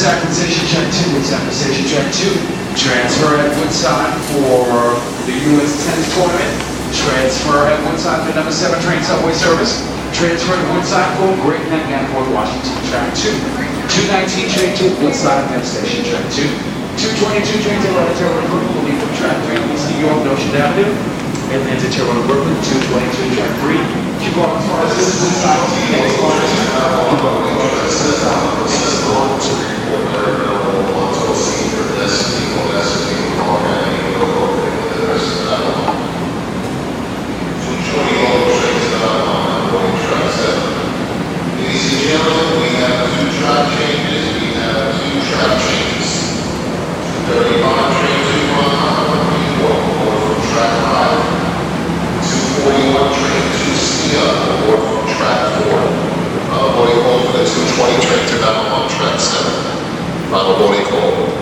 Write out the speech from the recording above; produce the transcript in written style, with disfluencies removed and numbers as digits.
Sutphin Station, track 2, Sutphin Station, track 2. Transfer at Woodside for the U.S. Tennis Tournament. Transfer at Woodside for number 7 train subway service. Transfer at Woodside for Great Neck Airport, Washington, track 2. 219 train to Woodside, Penn Station, track 2. 222 train to Atlanta Terminal, Brooklyn, will leave from track 3, East New York, Ocean Avenue. Atlanta Terminal, Brooklyn, 222 track 3. Keep on as far as this is Woodside. Track 4. 220 train to down on track 7. Final boarding call.